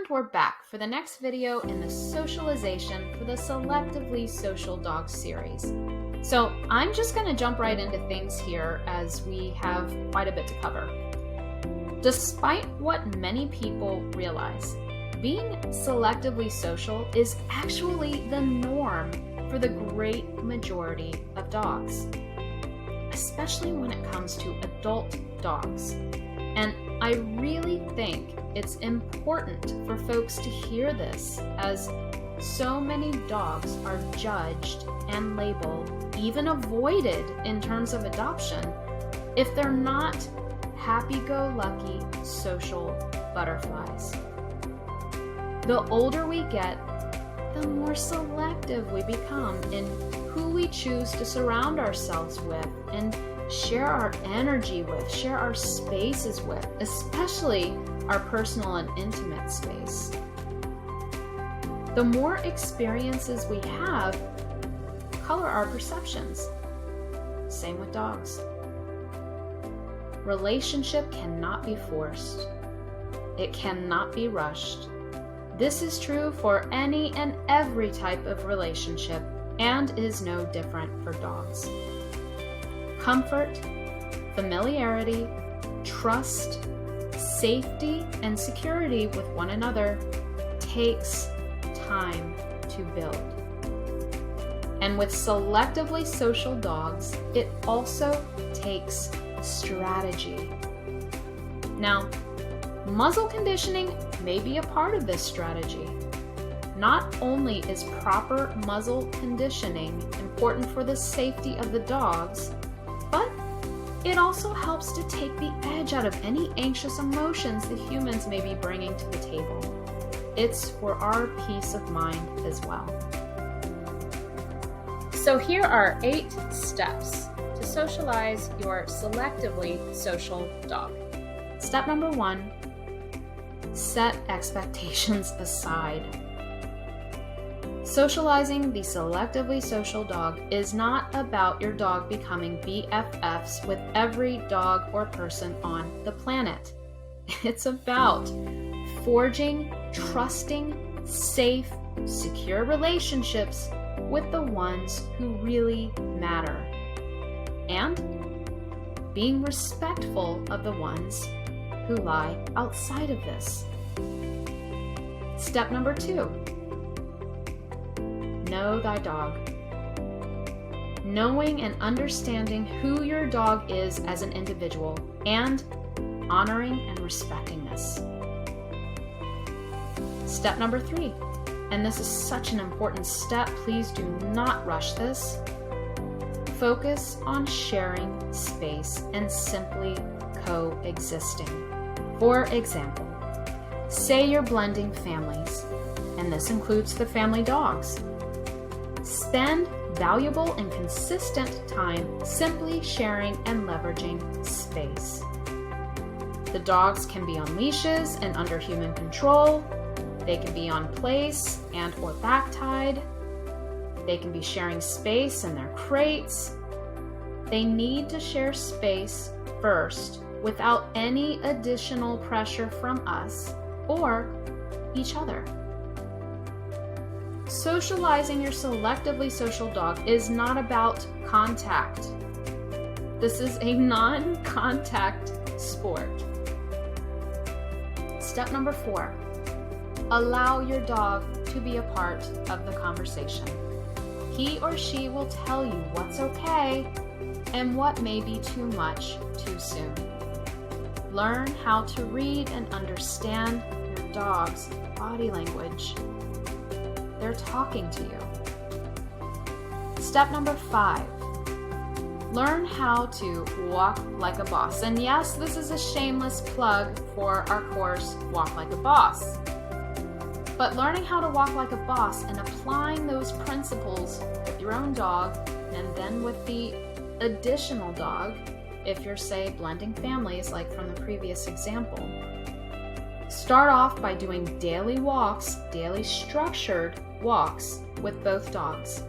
we're back for the next video in the Socialization for the Selectively Social Dog series. So I'm just going to jump right into things here as we have quite a bit to cover. Despite what many people realize, being selectively social is actually the norm for the great majority of dogs, especially when it comes to adult dogs. And I really think it's important for folks to hear this, as so many dogs are judged and labeled, even avoided in terms of adoption, if they're not happy-go-lucky social butterflies. The older we get, the more selective we become in who we choose to surround ourselves with and share our energy with, share our spaces with, especially our personal and intimate space. The more experiences we have color our perceptions. Same with dogs. Relationship cannot be forced. It cannot be rushed. This is true for any and every type of relationship and is no different for dogs. Comfort, familiarity, trust, safety, and security with one another takes time to build. And with selectively social dogs, it also takes strategy. Now, muzzle conditioning may be a part of this strategy. Not only is proper muzzle conditioning important for the safety of the dogs, but it also helps to take the edge out of any anxious emotions the humans may be bringing to the table. It's for our peace of mind as well. So here are 8 steps to socialize your selectively social dog. Step number 1, set expectations aside. Socializing the selectively social dog is not about your dog becoming BFFs with every dog or person on the planet. It's about forging, trusting, safe, secure relationships with the ones who really matter, and being respectful of the ones who lie outside of this. Step number 2. Know thy dog. Knowing and understanding who your dog is as an individual and honoring and respecting this. Step number 3, and this is such an important step, please do not rush this. Focus on sharing space and simply coexisting. For example, say you're blending families, and this includes the family dogs. Spend valuable and consistent time simply sharing and leveraging space. The dogs can be on leashes and under human control. They can be on place and or back tied. They can be sharing space in their crates. They need to share space first without any additional pressure from us or each other. Socializing your selectively social dog is not about contact. This is a non-contact sport. Step number 4, allow your dog to be a part of the conversation. He or she will tell you what's okay and what may be too much too soon. Learn how to read and understand your dog's body language. They're talking to you. Step number 5, learn how to walk like a boss. And yes, this is a shameless plug for our course, Walk Like a Boss. But learning how to walk like a boss and applying those principles with your own dog and then with the additional dog, if you're, say, blending families like from the previous example. Start off by doing daily walks, daily structured walks with both dogs.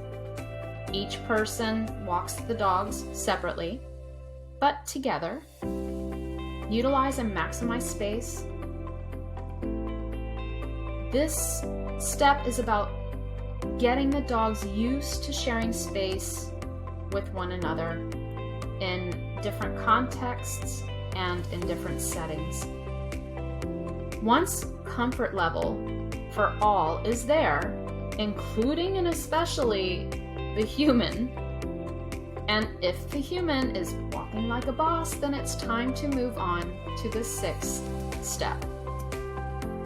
Each person walks the dogs separately, but together. Utilize and maximize space. This step is about getting the dogs used to sharing space with one another in different contexts and in different settings. Once comfort level for all is there, including and especially the human, and if the human is walking like a boss, then it's time to move on to the 6th step,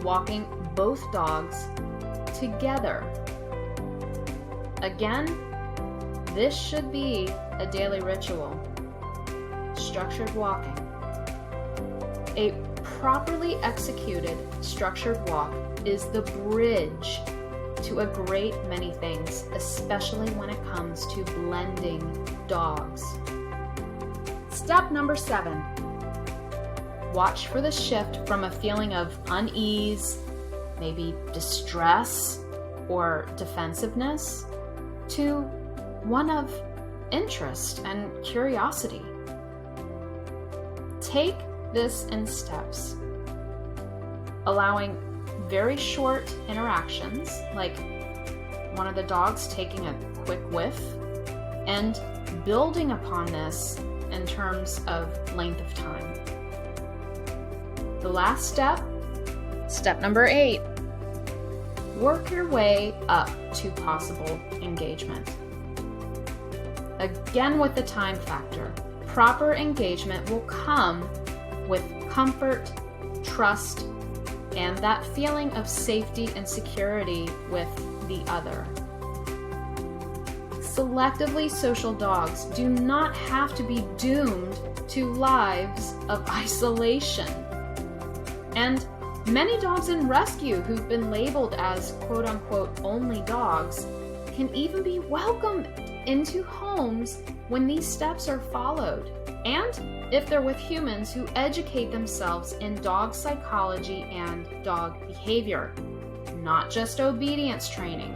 walking both dogs together. Again, this should be a daily ritual. Structured walking. A properly executed structured walk is the bridge to a great many things, especially when it comes to blending dogs. Step number 7. Watch for the shift from a feeling of unease, maybe distress or defensiveness, to one of interest and curiosity. Take this in steps, allowing very short interactions, like one of the dogs taking a quick whiff, and building upon this in terms of length of time. The last step, step number 8, work your way up to possible engagement. Again, with the time factor, proper engagement will come with comfort, trust, and that feeling of safety and security with the other. Selectively social dogs do not have to be doomed to lives of isolation. And many dogs in rescue who've been labeled as quote-unquote only dogs can even be welcomed into homes when these steps are followed, and if they're with humans who educate themselves in dog psychology and dog behavior, not just obedience training.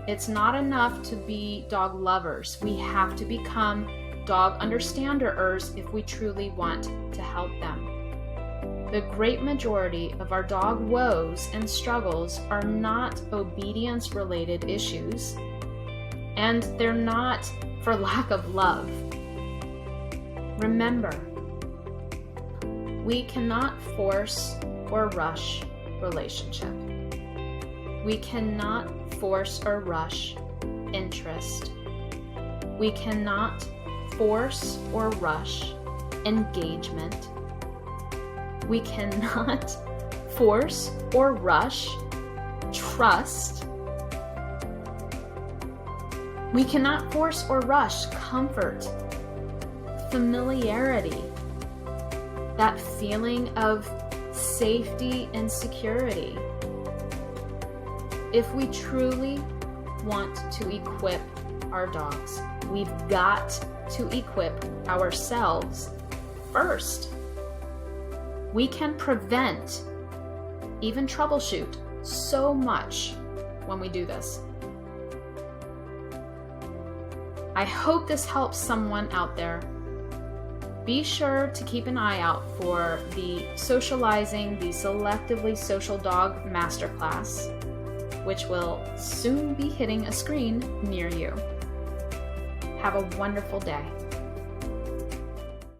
It's not enough to be dog lovers. We have to become dog understanders if we truly want to help them. The great majority of our dog woes and struggles are not obedience-related issues, and they're not for lack of love. Remember, we cannot force or rush relationship. We cannot force or rush interest. We cannot force or rush engagement. We cannot force or rush trust. We cannot force or rush comfort, familiarity, that feeling of safety and security. If we truly want to equip our dogs, we've got to equip ourselves first. We can prevent, even troubleshoot, so much when we do this. I hope this helps someone out there. Be sure to keep an eye out for the Socializing the Selectively Social Dog Masterclass, which will soon be hitting a screen near you. Have a wonderful day.